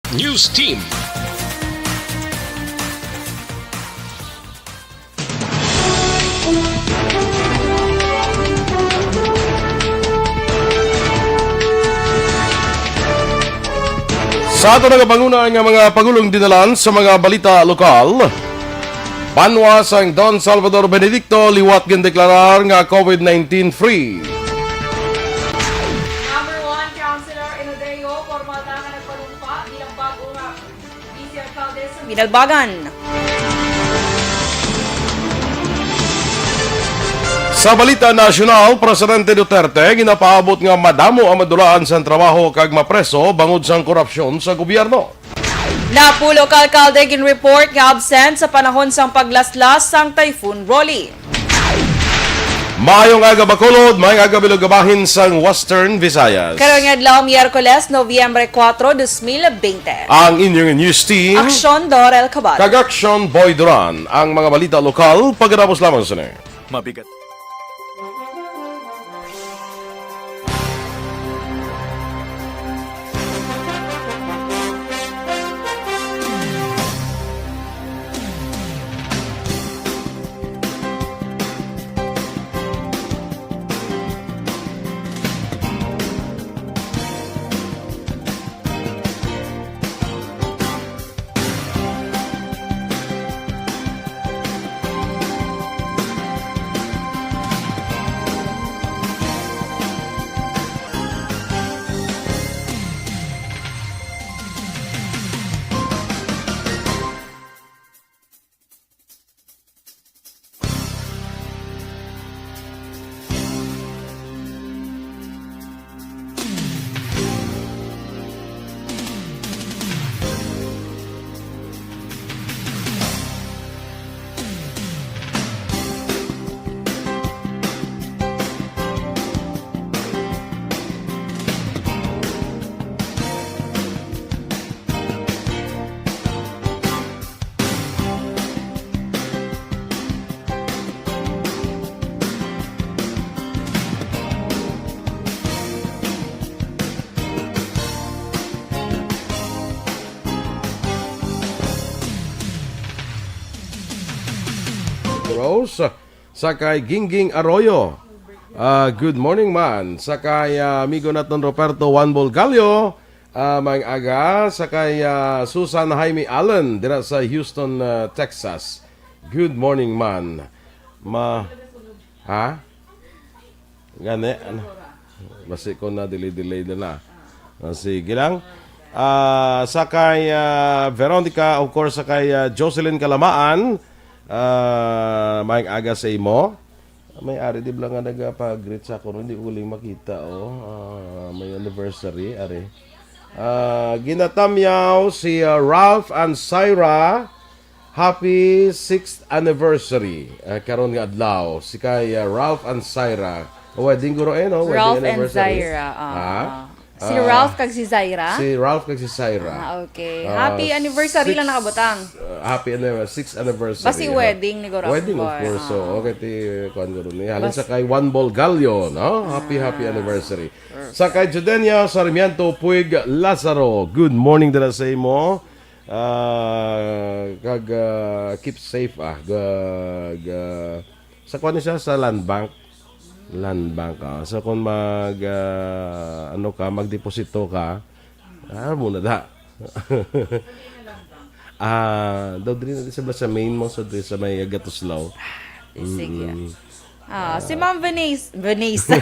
News Team. Sa ato nagapanguna nga mga pagulong dinalan sa mga balita lokal, banwas ang Don Salvador Benedicto liwat gindeklarar nga COVID-19 free. Number 1, Councilor Enodeo, formal na nga nagpanumpa bilang bagong vice alcalde sa Binalbagan. Sa balita nasyonal, Presidente Duterte ginapaabot nga madamo ang madulaan sa trabaho kag mapreso bangod sa korupsyon sa gobyerno. Napulo ka alcalde gin-report nga absent sa panahon sang paglaslas sang Typhoon Rolly. Maayong aga Bacolod, maayong aga Bilogabahin sang Western Visayas. Karong adlaw Miyerkules, Nobyembre 4, 2020. Ang inyong news team, Aksyon, Dorel, Cabat. kag Aksyon Boy Duran, ang mga balita lokal pagkatapos lamang sa Mabigat. Rose, sakay Gingging Arroyo. Good morning man. Sakay amigo naton Roberto Juan Bolgalio. Maayong aga. Sakay Susan Jaime Allen dira sa Houston, Texas. Good morning man. Ha? Gani? Ano? Basi ko na delay na. Sige lang. Sakay Veronica, of course, sakay Jocelyn Kalamaan. Maayong aga sa imo. May ari di blang nga nagpa-greet sa ako, hindi ko uling makita may anniversary ari. Ginatamyaw si Ralph and Syra. Happy 6th anniversary. Karon nga adlaw si kay Ralph and Syra. Wedding guro no? Ralph Wedding and Zaira. Si Ralph kag si Zaira? Si Ralph kag si Syra. Okay. Happy anniversary lang nakabutang. Happy anniversary, 6th anniversary. Basi wedding ni Goro. Wedding of course. So, okay ti kuan guro ni. Halin sa kay Juan Bolgalio, no? Happy anniversary. Sa kay Judenia Sarmiento Puig Lazaro. Good morning dira sa imo. Kag keep safe sa kuan siya sa land bank. So kung magdeposito ka, muna da. Daw din sa main mo sa may Gatuslaw. Sige. Si Ma'am Vanessa.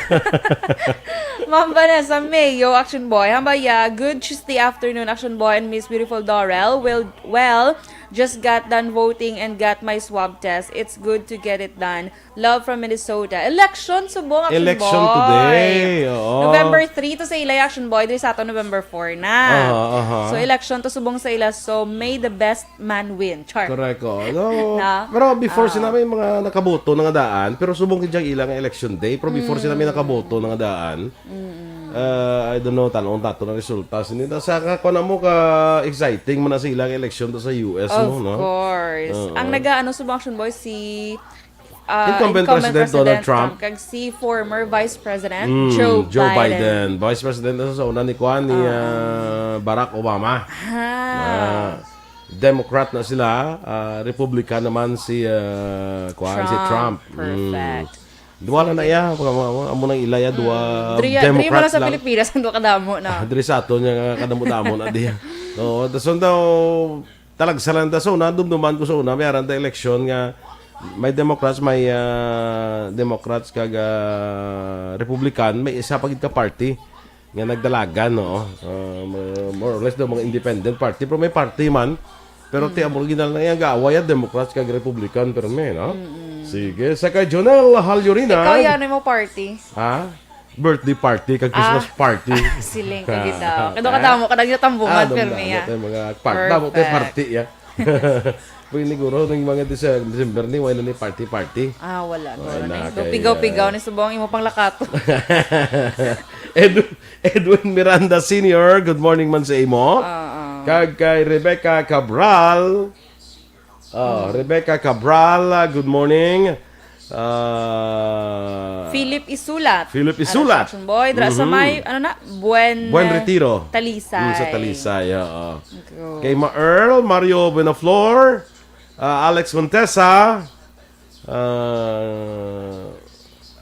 Ma'am Vanessa Mayo, Action Boy. Hambaya, good Tuesday afternoon, Action Boy and Miss Beautiful Dorel. Well, just got done voting and got my swab test. It's good to get it done. Love from Minnesota. Election, subong Action Election Boy. today. Oo. November 3 to sa Ilay Action Boy. Dito sa ato November 4 na. So, election to subong sa ila. So, may the best man win. Char. Correct ko. No, pero before sinabi mga nakaboto nga daan, pero subong kinjang ilang election day, pero before sinabi nakaboto nga daan, I don't know, tanong tato na resulta. Sinita sa kako na mo ka exciting mo na sa ilang election to sa US Of mo, no? course. Ang nag-ano subong Action Boy si Incumbent President Donald Trump. kag si former Vice President Joe Joe Biden. Biden. Vice President na sa una ni Juan ni Barack Obama. Democrat na sila, Republican naman si Trump. Perfect. Duwala na iya, amo nang ilaya dua Dri Democrat mo sa lang. Pilipinas ang kadamo na. Diri sa ato niya kadamo-damo na diya. No, daso daw talagsalan daso na dumduman ko sa una mayroon da election nga may Democrats, may Democrats kag Republican, may isa pagid ka party nga nagdalagan no. More or less daw mga independent party pero may party man. Pero ti amo ginal na yang gaaway Democrats kag Republican pero may no. Sige, sa kay Jonel Halyorina. Ikaw yan mo party. Ha? Birthday party kag Christmas party. Siling ka gitaw. Kado kadamo kada kita tambungan permiya. Mga party ya. Siguro ng mga December ni wala ni party. Wala. Pigaw-pigaw ni subong imo pang lakato. Edwin Miranda Sr., good morning man sa imo. Kag kay Rebecca Cabral. Rebecca Cabral, good morning. Philip Isulat. Aksyon boy, sa may Buen Retiro. Talisay. Sa Talisay, oo. Kay Earl, Mario Benaflor, Alex Montesa,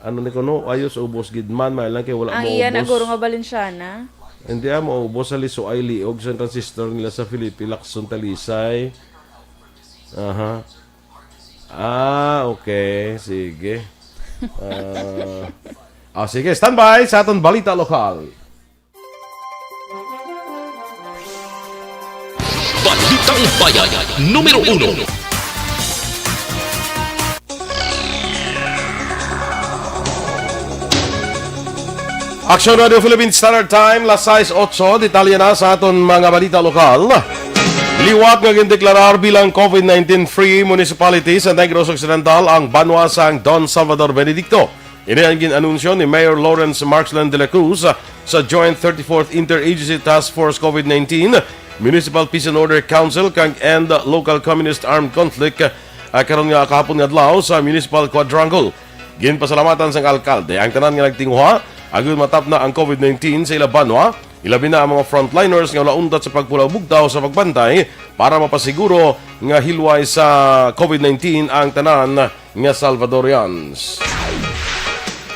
ano ni kuno ayos ubos gidman may lang kay wala mo ubos. Ang iyan aguro nga Balenciana. Hindi mo ubos sa liso ay liog sa transistor nila sa Philippine Lacson Talisay. Okay. Sige. Sige, standby sa aton balita lokal. Balitang Bayan numero 1. Aksyon Radio Philippine Standard Time, las 6:08, detalye na sa aton mga balita lokal. Liwat nga gindeklarar bilang COVID-19 free municipality sa Negros Occidental ang banwasang Don Salvador Benedicto. Ini ang ginanunsyo ni Mayor Lawrence Marksland de la Cruz sa Joint 34th Interagency Task Force COVID-19 Municipal Peace and Order Council kang End Local Communist Armed Conflict karon nga kahapon nga adlaw sa Municipal Quadrangle. Ginpasalamatan sang alkalde ang tanan nga nagtinguha agud matap na ang COVID-19 sa ila banwa. Ilabi na ang mga frontliners nga laundat sa pagpulaw bugtaw sa pagbantay para mapasiguro nga hilway sa COVID-19 ang tanan nga Salvadorians.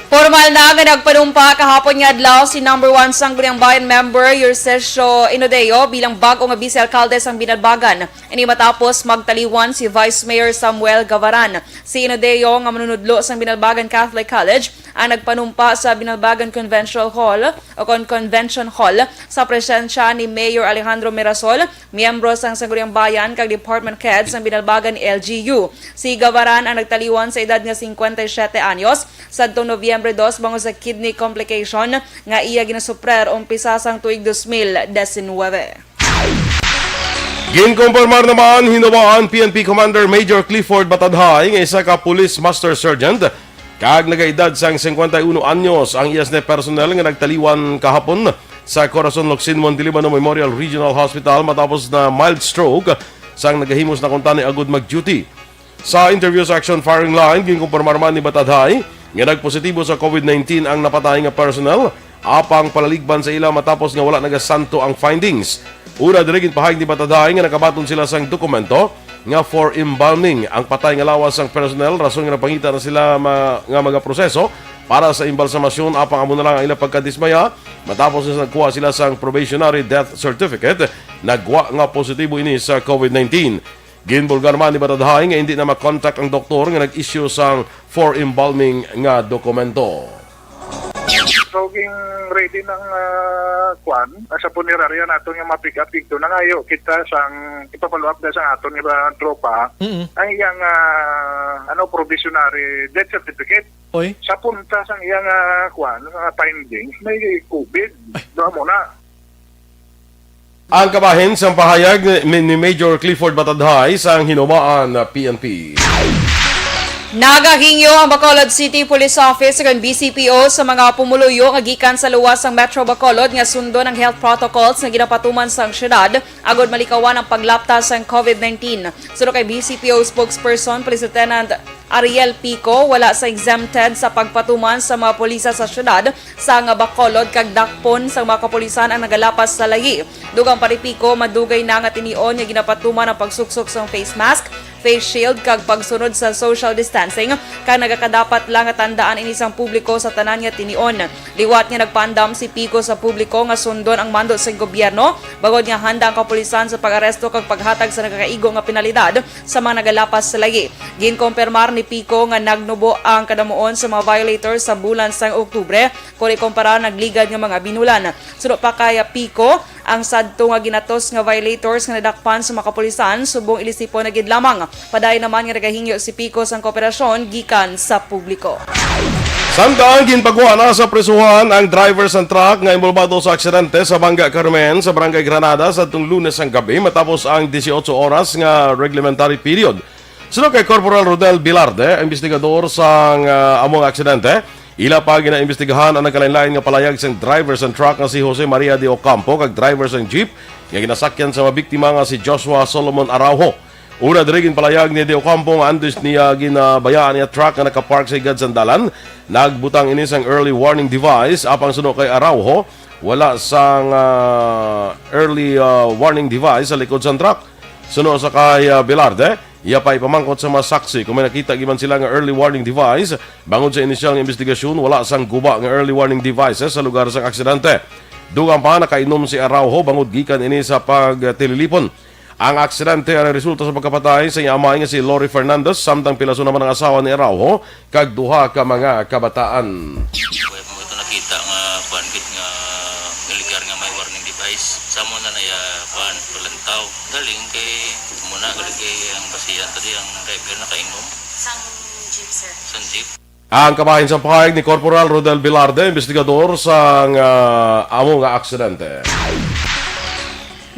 Formal na nga nagpanumpa kahapon nga adlaw si number 1 Sangguniang Bayan member Yurcesio Inodeo bilang bago nga vice-alkalde sang Binalbagan. Ini matapos magtaliwan si Vice Mayor Samuel Gavaran. Si Inodeo nga manunudlo sang Binalbagan Catholic College ang nagpanumpa sa Binalbagan Convention Hall sa presensya ni Mayor Alejandro Mirasol, miyembro sang Sangguniang Bayan kag Department Head sang Binalbagan LGU. Si Gavaran ang nagtaliwan sa edad nga 57 anyos sadtong Nobyembre 2 bango sa kidney complication nga iya ginasuprer umpisa sang tuig 2019. Ginkumpirmar naman hinawaan PNP Commander Major Clifford Batadhay nga isa ka Police Master Sergeant kag nagaedad sang 51 anyos ang ISNE personnel nga nagtaliwan kahapon sa Corazon Locsin Montalbano Memorial Regional Hospital matapos na mild stroke sang nagahimos na kuntani agud mag-duty. Sa interview sa Aksyon Firing Line, ginkumpirmar man ni Batadhay nga nagpositibo sa COVID-19 ang napatay nga personnel apang palaligban sa ila matapos nga wala nagasanto ang findings. Una dirigin pahayag ni Batadhay nga nakabaton sila sang dokumento nga for embalming ang patay nga lawas sang personnel rason nga napangita na sila nga mga proseso para sa imbalsamasyon apang amo na lang ang ilang pagkadismaya matapos na nagkuha sila sang probationary death certificate nagwa nga positibo ini sa COVID-19. Ginbulgar man ni Batadhay nga hindi na makontak ang doktor nga nag-issue sang for embalming nga dokumento. So, ready ng kwan sa punerarya nato nga ma-pick up dito na ngayo kita sang ipapalo up na sa aton nga tropa ang iyang provisionary death certificate. Oy. Sa punta sang iyang kwan findings may COVID doon mo na. Ang kabahin sa pahayag ni Major Clifford Batadhay sa hinumaan na PNP. Nagahingyo ang Bacolod City Police Office ug BCPO sa mga pumuluyo nga gikan sa luwas ng Metro Bacolod nga sundo ng health protocols nga ginapatuman sang syudad agod malikawan ang paglaptas sang COVID-19. Suno kay BCPO spokesperson Police Lieutenant Ariel Pico wala sa exempted sa pagpatuman sa mga pulisa sa syudad sa nga Bacolod kag dakpon sa mga kapulisan ang nagalapas sa lahi. Dugang pa ni Pico madugay na nga tinion nga ginapatuman ang pagsuksok sa face mask, face shield kag pagsunod sa social distancing kag nagakadapat lang nga tandaan inisang publiko sa tanan nga tinion. Liwat nga nagpandam si Pico sa publiko nga sundon ang mando sa gobyerno bagod nga handa ang kapulisan sa pag-aresto kag paghatag sa nagakaigo nga penalidad sa mga nagalapas sa lahi. Ginkompirmar ni Pico nga nagnubo ang kadamuon sa mga violators sa bulan sang Oktubre kung ikumpara nagligad nga mga binulan. Sunod pa kaya Pico ang sadto nga ginatos nga violators nga nadakpan sa mga kapulisan subong ilisipon na gid lamang. Paday naman nga nagahingyo si Pico sang kooperasyon gikan sa publiko. Samtang ginpagawa na sa presuhan ang driver sa truck nga involbado sa aksidente sa Bangga Carmen sa Barangay Granada sa Lunes ang gabi matapos ang 18 oras nga reglementary period. Sunod kay Corporal Rodel Bilarde, investigador sa among aksidente, ila pa ginaimbestigahan ang nagkalain-lain nga palayag sa driver sa truck nga si Jose Maria de Ocampo kag driver sa jeep nga ginasakyan sa mabiktima nga si Joshua Solomon Araujo. Una dirigin palayag ni de Ocampo nga andos niya ginabayaan niya truck nga nakapark sa igad sandalan. Nagbutang ini sang early warning device apang sunod kay Araujo wala sang early warning device sa likod sa truck. Sunod sa kay Bilarde, iya pa ipamangkot sa mga saksi kung may nakita giman sila nga early warning device. Bangod sa inisyal nga investigasyon, wala sang guba nga early warning devices sa lugar sa aksidente. Dugang pa nakainom si Araujo bangod gikan ini sa pagtililipon. Ang aksidente ang resulta sa pagkapatay sa iyang amay nga si Lori Fernandez samtang pilaso naman ang asawa ni Araujo kag duha ka mga kabataan. Wala mo ito nakita nga pankit nga militar nga may warning device. Samo na naya pan tulantaw. Daling kay muna kay ang basiyan tadi ang driver nakainom. Sang jeep, sir. Sang jeep. Ang kabahin sa pahayag ni Corporal Rodel Bilarde, investigador sa among aksidente.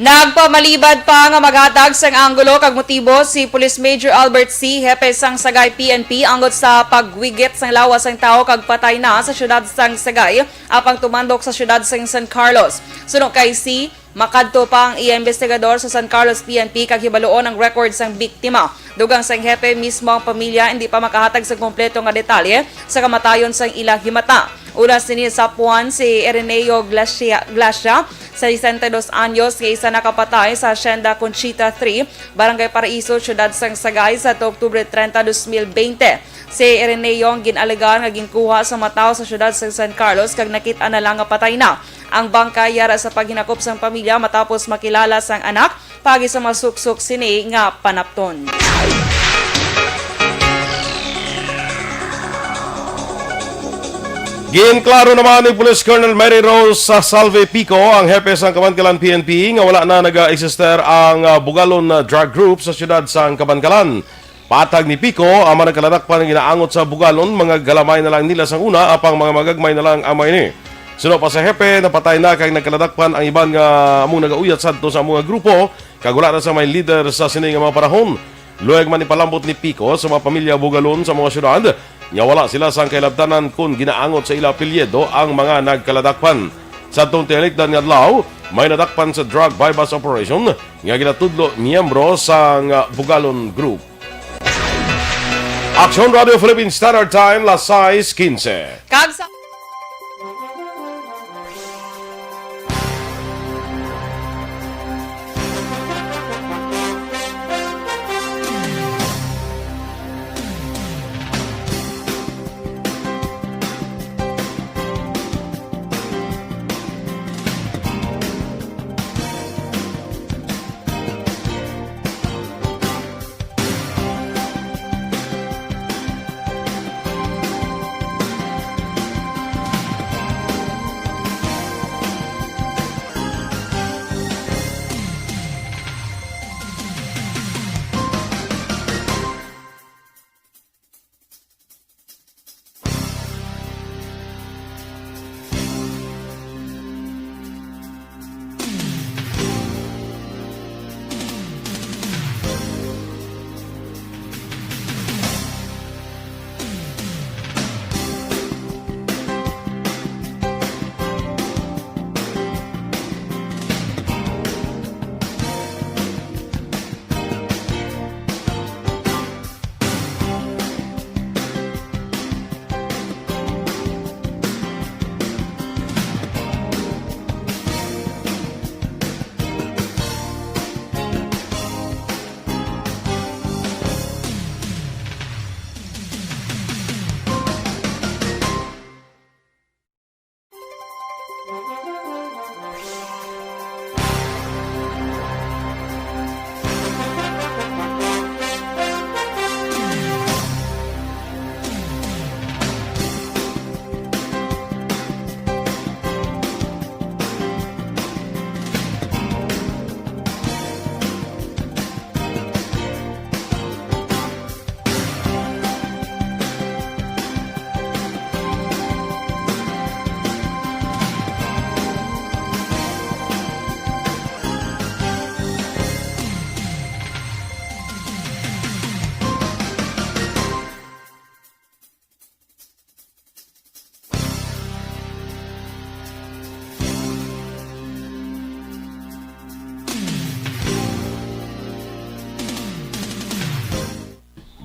Nagpamalibad pa nga maghatag sang anggulo kag motibo si Police Major Albert C. Hepe sang Sagay PNP anggot sa pagwigit sang lawas sang tao kag patay na sa syudad sang Sagay apang tumandok sa syudad sang San Carlos. Sunod kay C. Makadto pa ang investigador sa San Carlos PNP kag hibaloon ang record sang biktima. Dugang sang hepe mismo ang pamilya hindi pa makahatag sa kompleto nga detalye sa kamatayon sang ilang himata. Una sinisapuan si Ireneo Glacia sa 62 anyos nga isa nakapatay sa Hacienda Conchita 3, Barangay Paraiso, Syudad sang Sagay sa Oktubre 30, 2020. Si Ireneo ang ginalagaan nga ginkuha sa mataw sa syudad sang San Carlos kag nakita na lang nga patay na. Ang bangkay yara sa paghinakop sang pamilya matapos makilala sang anak pagi sa masuksok sini nga panapton. Ginklaro naman ni Police Colonel Mary Rose sa Salve Pico, ang hepe sang Kabankalan PNP, nga wala na nag-exister ang bugalon na drug group sa siyudad sang Kabankalan. Patag ni Pico, ang mga nagkaladakpan ng ginaangot sa bugalon, mga galamay na lang nila sang una, apang mga magagmay na lang amay ni. Sunod pa sa hepe, napatay na kay nagkaladakpan ang iban nga among nagauyat sadto sa mga grupo, kag wala na sa may leader sa sini nga mga panahon. Luwag man ipalambot ni Pico sa mga pamilya bugalon sa mga syudad, nga wala sila sang kailabtanan kung ginaangot sa ila apelyido ang mga nagkaladakpan. Sa itong tiyalikdan nga adlaw, may nadakpan sa drug bypass operation nga ginatudlo miyembro sang Bugalon Group. Aksyon Radio Philippine Standard Time, las 6:15. Kag sa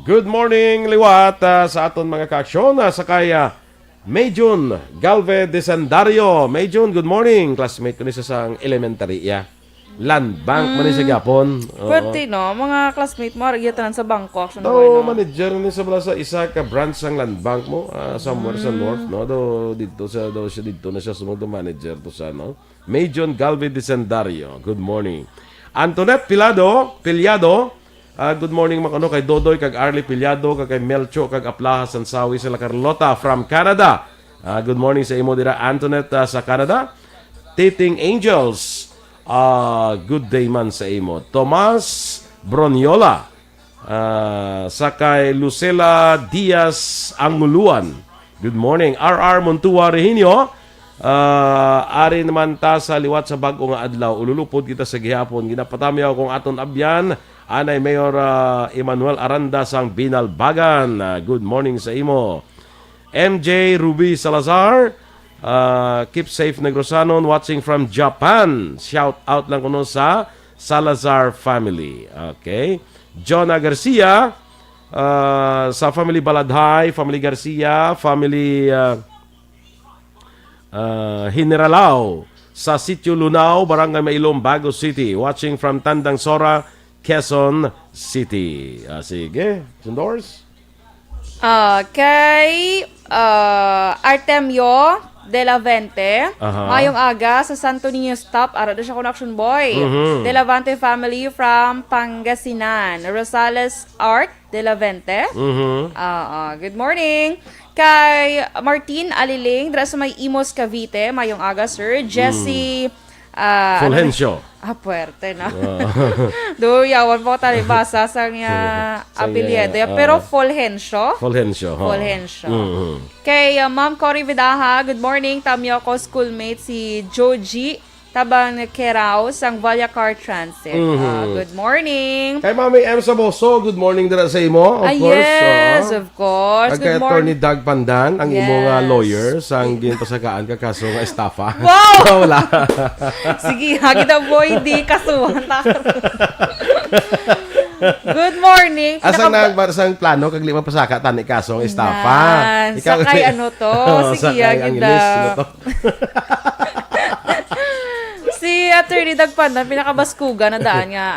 Good morning, liwat sa aton mga kaaksyon. Sakay Mayjun Galve de Sandario. Mayjun, good morning. Classmate ko ni sa elementary. Land bank man ni sa Gapon. Pwerte, no? Mga classmate mo, arigyan sa bangko. Action Do boy, no? manager ni sa bala sa isa ka branch ng land bank mo somewhere sa north, no? Do siya dito na siya sumunod manager to sa no. Mayjun Galve de Sandario. Good morning. Antoinette Pilyado. Good morning makano kay Dodoy kag Arlie Pilyado kag kay Melcho kag Aplaha Sansawi sa La Carlota from Canada. Good morning sa imo dira Antoinette sa Canada. Dating Angels. Good day man sa imo. Tomas Broniola. Sakay Lucela Diaz Anguluan. Good morning. RR Montua Rehinio. Ari naman ta sa liwat sa bag-o nga adlaw. Ululupod kita sa gihapon. Ginapatamyaw kong aton abyan. Anay Mayor Emmanuel Aranda sang Binalbagan. Good morning sa imo. MJ Ruby Salazar. Keep safe Negrosanon watching from Japan. Shout out lang kuno sa Salazar family. Okay. Jonah Garcia sa family Baladhay, family Garcia, family Generalao sa Sitio Lunao, Barangay Mailom, Bago City. Watching from Tandang Sora, Quezon City. Sige, Sundors. Kay Artemio De La Vente, ngayong aga sa Santo Niño Stop, arado siya connection boy. De La Vente family from Pangasinan. Rosales Art De La Vente. Good morning. Kay Martin Aliling, dira sa may Imos Cavite, mayong aga sir. Jessie Fulgencio. Puwerte na. Do yawan po tayo basa sa apelyido. Pero Fulgencio. Fulgencio. Kay Ma'am Cory Vidaha, good morning. Tamyo ko schoolmate si Joji Tabang Kerao sang Valia Car Transit. Good morning. Kay Mami M. Saboso, good morning dira sa imo. Of course. Yes, of course. Kay Good Attorney morning. Doug Pandan, ang Yes. imong lawyer sang ginpasakaan ka kaso nga estafa. Wow! Wala. Sige, kita boy, di kasuhan. Good morning. Asang sang plano kag lima pasaka tani kaso nga estafa. Sakay ano to? Sige, sakay ang ilis, sino to? Si Attorney Doug Pandan, pinakabaskuga na daan nga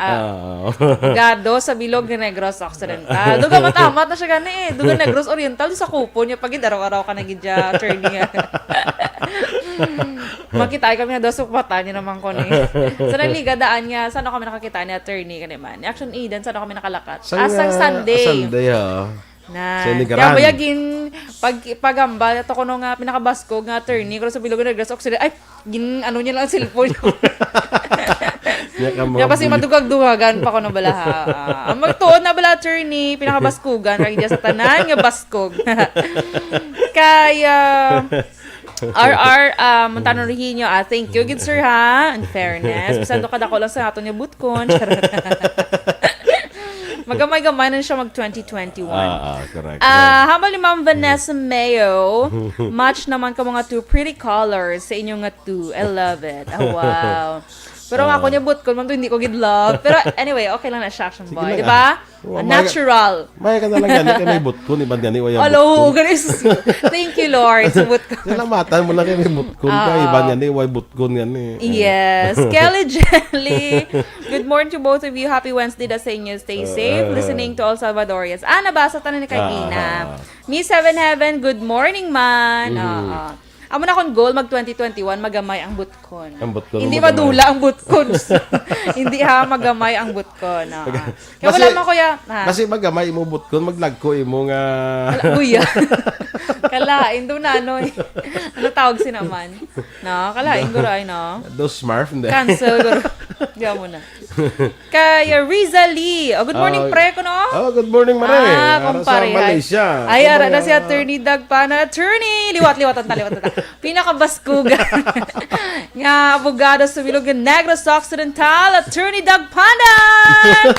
Gado sa Bilog ng Negros Occidental. Duga matamat na siya gani Duga Negros Oriental sa kupo niya pagid araw-araw ka nagidya attorney. Makita kami na daw sukmata niya naman ko ni. Sa naliga daan niya, saan kami nakakita ni attorney kaniman. Action Eden, saan kami nakalakat? Asang Sunday. Sunday Na. Sinigaran. Kaya bayagin pagamba ito ko nga pinakabasko nga attorney ko sa Bilog ng Negros Occidental. Ay, ano niya lang ang cellphone. Kaya kasi madugag-dugagan pa ko na balaha. Magtuon na bala attorney, pinakabaskugan, kaya sa tanan nga baskog. Kaya, RR, Montano Reginio, thank you, good sir ha, in fairness. Bisado ka dako lang sa ato niya butkon. Magamay-gamay na siya mag-2021. Correct. Habang ni Ma'am Vanessa Mayo, match naman ka mga two pretty colors sa inyong nga two. I love it. Oh, wow. Pero nga ako niya butkon, man to hindi ko gid-love. Pero anyway, okay lang na siya, action boy. Di ba? Natural. May ka na lang gani kay may butkon, iban gani waya butkon. Hello, guys. Thank you, Lord. Sa butkon. Salamatan mo lang kay may butkon ka, iban gani way butkon gani. Yes. Kelly Jelly. Good morning to both of you. Happy Wednesday da sa inyo. Stay safe. Listening to all Salvadorians. Nabasa tanan ni kay Ina. Miss Heaven Heaven, good morning man. Amo na akong goal mag-2021, magamay ang butkon. Ang butkon Hindi mo magamay. madula ang butkon. Hindi magamay ang butkon. Kaya wala man kuya. Kasi magamay imo butkon, maglagko imo nga. Kuya. Kalain doon na ano eh. Ano tawag si naman? No, kalain ko rin, no? Those smurf, hindi. Cancel ko. Diyan mo na. Kaya Rizali. Good morning, pre ko, no? Good morning, Mare. Kumpare. Sa Malaysia. Ay, ara na si Attorney Doug pa na. Attorney! Liwat-liwat. Pinakabaskugan. Nga abogado sa Bilog Negros Occidental, Attorney Doug Pandan!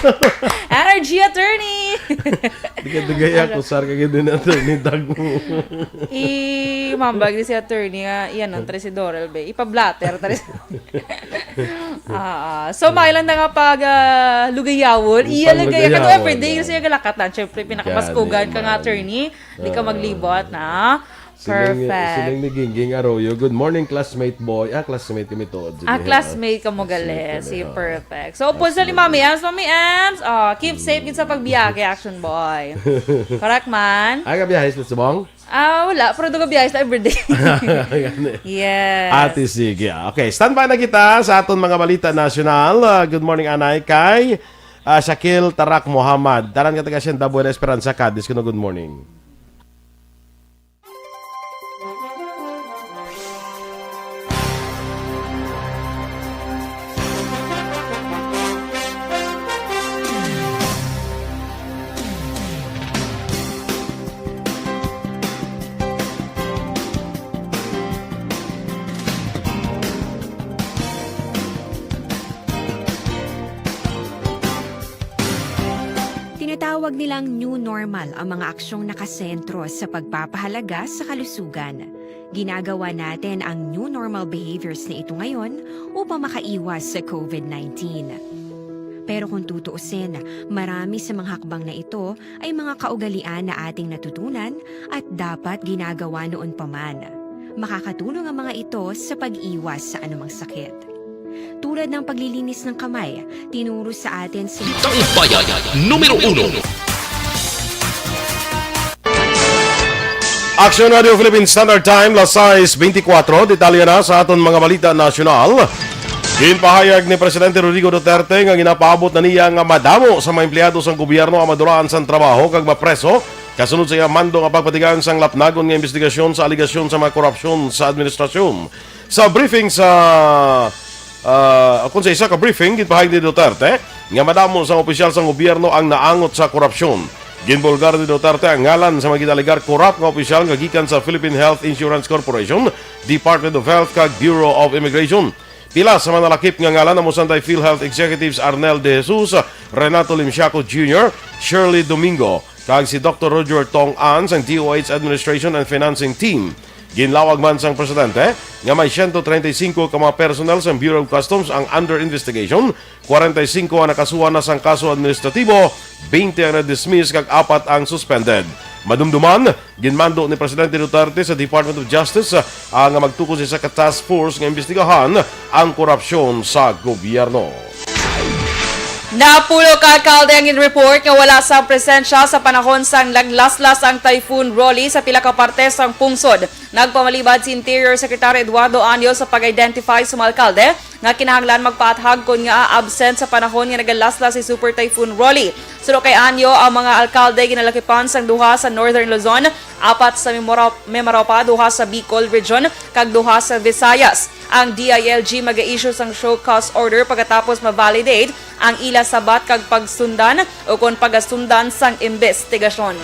Energy Attorney! Digay ako, sar ka din natin ni Dag mo. Mambag ni si Attorney nga, yan ang si Dorel, be. Ipablatter. So, mailan na nga pag lugayawon. Iyalagay ka to everyday. Kasi yung galakatan. Siyempre, pinakamaskugan ka nga, Attorney. Hindi ka maglibot na. Perfect. Siling ni Gingging Arroyo. Good morning, classmate boy. Classmate kami to. Classmate ka mo gali. Si perfect. So, upos na ni Mami Ems. Mami Ems, keep safe din sa pagbiyake, Action Boy. Correct man? Kabiyahis na subong? Wala. Pero doon kabiyahis na everyday. Yes. Ate sige. Okay, standby na kita sa aton mga balita nasyonal. Good morning, Anay. Kay Shakil Tarak Muhammad. Daran ka taga Sienta Buena Esperanza, Cadiz. Good morning. Tinatawag nilang new normal ang mga aksyong nakasentro sa pagpapahalaga sa kalusugan. Ginagawa natin ang new normal behaviors na ito ngayon upang makaiwas sa COVID-19. Pero kung tutuusin, marami sa mga hakbang na ito ay mga kaugalian na ating natutunan at dapat ginagawa noon pa man. Makakatulong ang mga ito sa pag-iwas sa anumang sakit. Tulad ng paglilinis ng kamay, tinuro sa atin si BalitangBayanNumero 1. Aksyon Radio Philippine Standard Time, las 6:24. Detalye na sa aton mga balita nasyonal. Ginpahayag ni Presidente Rodrigo Duterte nga ginapaabot na niya nga madamo sa mga empleyado sa gobyerno ang maduraan sa trabaho kag mapreso kasunod sa iyang mando nga pagpatigaan sang lapnagon nga investigasyon sa aligasyon sa mga korupsyon sa administrasyon. Sa briefing kung sa isa ka briefing, ginpahayag ni Duterte nga madamo sa opisyal sa gobyerno ang naangot sa korupsyon. Ginbulgar ni Duterte ang ngalan sa mga ginaligar korap nga opisyal nga gikan sa Philippine Health Insurance Corporation, Department of Health kag Bureau of Immigration. Pila sa mga nalakip nga ngalan na Musantay PhilHealth Executives Arnel De Jesus, Renato Limsiaco Jr., Shirley Domingo, kag si Dr. Roger Tong An sang DOH Administration and Financing Team. Ginlawag man sang presidente nga may 135 ka mga personnel sa Bureau of Customs ang under investigation, 45 ang nakasuhan na sang kaso administratibo, 20 ang na-dismiss kag 4 ang suspended. Madumduman, ginmando ni Presidente Duterte sa Department of Justice ang magtukos sa task force nga imbestigahan ang korupsyon sa gobyerno. Napulo ka alkalde ang in-report nga wala sa presensya sa panahon sang laglaslas ang Typhoon Rolly sa pila ka parte sang pungsod. Nagpamalibad si Interior Secretary Eduardo Anyo sa pag-identify sa mga alkalde nga kinahanglan magpaathag kon nga absent sa panahon nga nagalaslas si Super Typhoon Rolly. Sulo kay Anyo, ang mga alkalde ginalakipan sang duha sa Northern Luzon, 4 sa Mimaropa, duha sa Bicol Region, kag duha sa Visayas. Ang DILG mag-issue sang show cause order pagkatapos ma-validate ang ila sabat kag pagsundan o kon pagasundan sang investigasyon.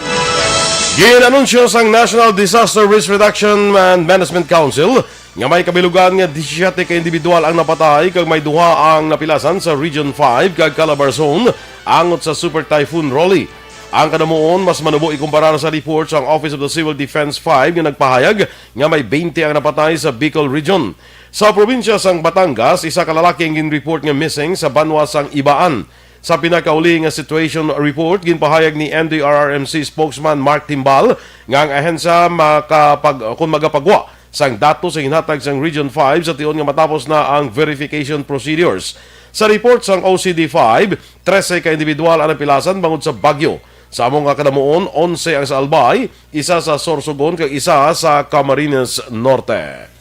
Ginanunsyo sang National Disaster Risk Reduction and Management Council nga may kabilugan nga 17 ka individual ang napatay kag may duha ang napilasan sa Region 5 kag Calabar Zone angot sa Super Typhoon Rolly. Ang kadamuon mas manubo ikumpara sa report sa Office of the Civil Defense 5 nga nagpahayag nga may 20 ang napatay sa Bicol Region. Sa probinsya sang Batangas, isa ka lalaki ang gin-report nga missing sa banwa sang Ibaan. Sa pinakauli nga situation report, ginpahayag ni NDRRMC spokesman Mark Timbal nga ang ahensya kung magapagwa sang datos sa hinatag sang Region 5 sa tiyon nga matapos na ang verification procedures. Sa report sang OCD5, 13 ka individual ang napilasan bangod sa Baguio. Sa among kadamuon, 11 ang sa Albay, isa sa Sorsogon kag isa sa Camarines Norte.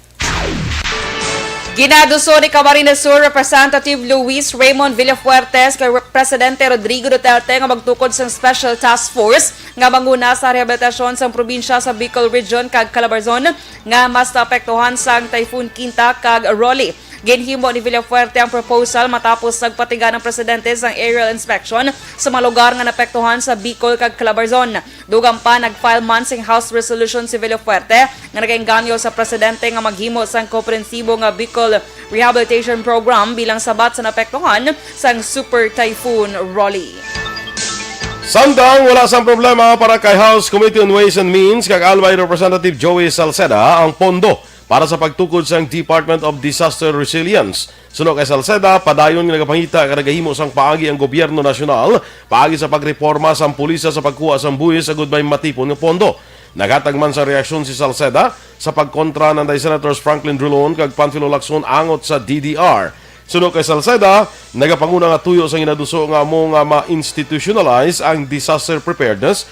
Ginaduso ni Camarines Sur Representative Luis Raymond Villafuertes kay Presidente Rodrigo Duterte nga magtukod sa Special Task Force nga manguna sa rehabilitasyon sa probinsya sa Bicol Region kag Calabarzon nga mas naapektuhan sang Typhoon Quinta kag Rolly. Ginhimo ni Villafuerte ang proposal matapos nagpatiga ng presidente sa aerial inspection sa mga lugar nga napektuhan sa Bicol kag Calabarzon. Dugang pa nag-file man sing House Resolution si Villafuerte nga nagainganyo sa presidente nga maghimo sang komprehensibo nga Bicol Rehabilitation Program bilang sabat sa napektuhan sang Super Typhoon Rolly. Samtang wala sang problema para kay House Committee on Ways and Means kag Albay Representative Joey Salceda ang pondo para sa pagtukod sa Department of Disaster Resilience. Suno kay Salceda, padayon nga nagapangita nga nagahimo sang paagi ang gobyerno nasyonal paagi sa pagreforma sang pulisa sa pagkuha sang buhis sa gudbay matipon nga pondo. Naghatag man sa reaksyon si Salceda sa pagkontra ng Senators Franklin Drilon kag Panfilo Lacson angot sa DDR. Suno kay Salceda, nagapanguna nga tuyo sa ginaduso nga mo nga ma-institutionalize ang disaster preparedness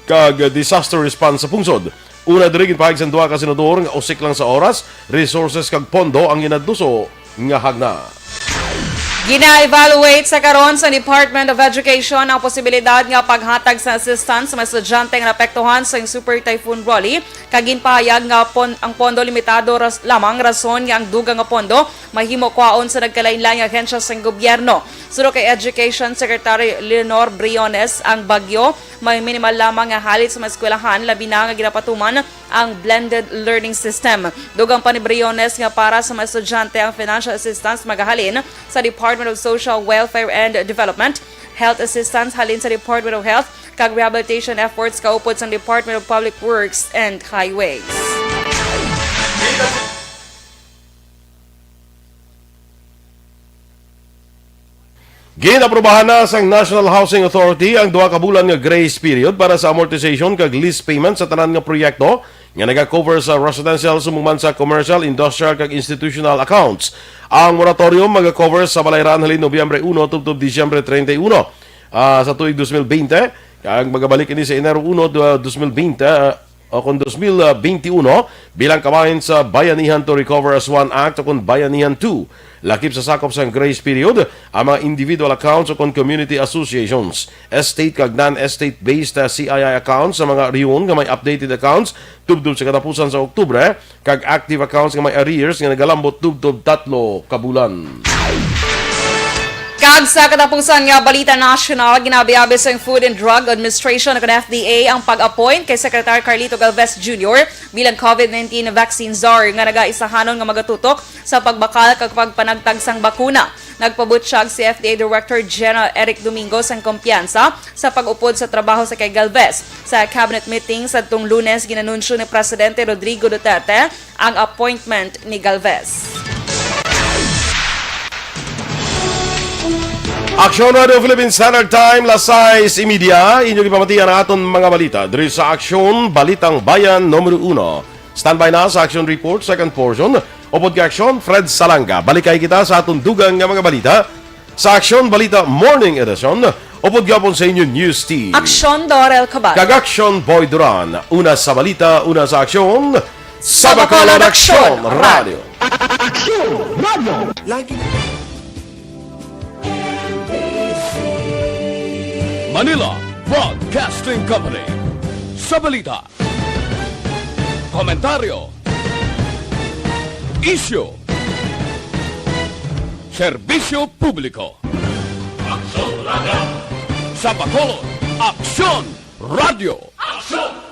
kag disaster response sa pungsod. Una diri ginpahig sa duha ka senador nga usik lang sa oras, resources kag pondo ang ginaduso nga hagna. Gina-evaluate sa karon sa Department of Education ang posibilidad nga paghatag sa assistance sa mga estudyante nga napektuhan sa Super Typhoon Rolly. Kaginpahayag nga ang pondo limitado lamang rason nga ang dugang nga pondo mahimo kwaon sa nagkalain-laing ahensya sa gobyerno. Suro kay Education Secretary Leonor Briones, ang bagyo may minimal lamang nga halit sa mga eskwelahan labi na nga ginapatuman ang blended learning system. Dugang pa ni Briones nga para sa mga estudyante ang financial assistance magahalin sa Department of Social Welfare and Development, health assistance halin sa Department of Health, kag rehabilitation efforts kaupod sa Department of Public Works and Highways. Ginaprobahan na sa National Housing Authority ang duha ka bulan nga grace period para sa amortization kag lease payment sa tanan nga proyekto nga naga-cover sa residential sumugman sa commercial, industrial kag institutional accounts. Ang moratorium maga-cover sa balayran halin Nobyembre 1 tubtob Disyembre 31 sa tuig 2020 kag magabalik ini sa Enero 1 2020 o kung 2021 bilang kamahin sa Bayanihan to Recover as One Act o kung Bayanihan 2. Lakip sa sakop sa grace period ang mga individual accounts o kung community associations, estate kag non-estate based CII accounts sa mga riyon nga may updated accounts tubtob sa katapusan sa Oktubre kag active accounts nga may arrears nga nagalambot tubtob 3 ka bulan. Kag sa katapusan nga balita national, ginabiabi sa Food and Drug Administration ng FDA ang pag-appoint kay Secretary Carlito Galvez Jr. bilang COVID-19 vaccine czar nga nagaisahanon nga magatutok sa pagbakal kag pagpanagtag sang bakuna. Nagpabutyag si FDA Director General Eric Domingos ang kumpiyansa sa pag-upod sa trabaho sa kay Galvez. Sa cabinet meeting sa itong Lunes, ginanunsyo ni Presidente Rodrigo Duterte ang appointment ni Galvez. Aksyon Radio Philippine Standard Time, lasay media. Inyong ipamatihan ang aton mga balita. Diri sa Aksyon, Balitang Bayan Numero 1. Standby na sa Aksyon Report, second portion. Upod ka Aksyon, Fred Salanga. Balikay kita sa aton dugang nga mga balita. Sa Aksyon Balita Morning Edition, upod gapon sa inyo News Team. Aksyon Dorel Cabal. Kag Aksyon Boy Duran. Una sa balita, una sa Aksyon. Sa Bacolod Aksyon Radio. Aksyon Radio. Manila Broadcasting Company. Sa balita, komentaryo, issue, serbisyo publiko. Aksyon Radio. Sa Bacolod, Aksyon Radio. Aksyon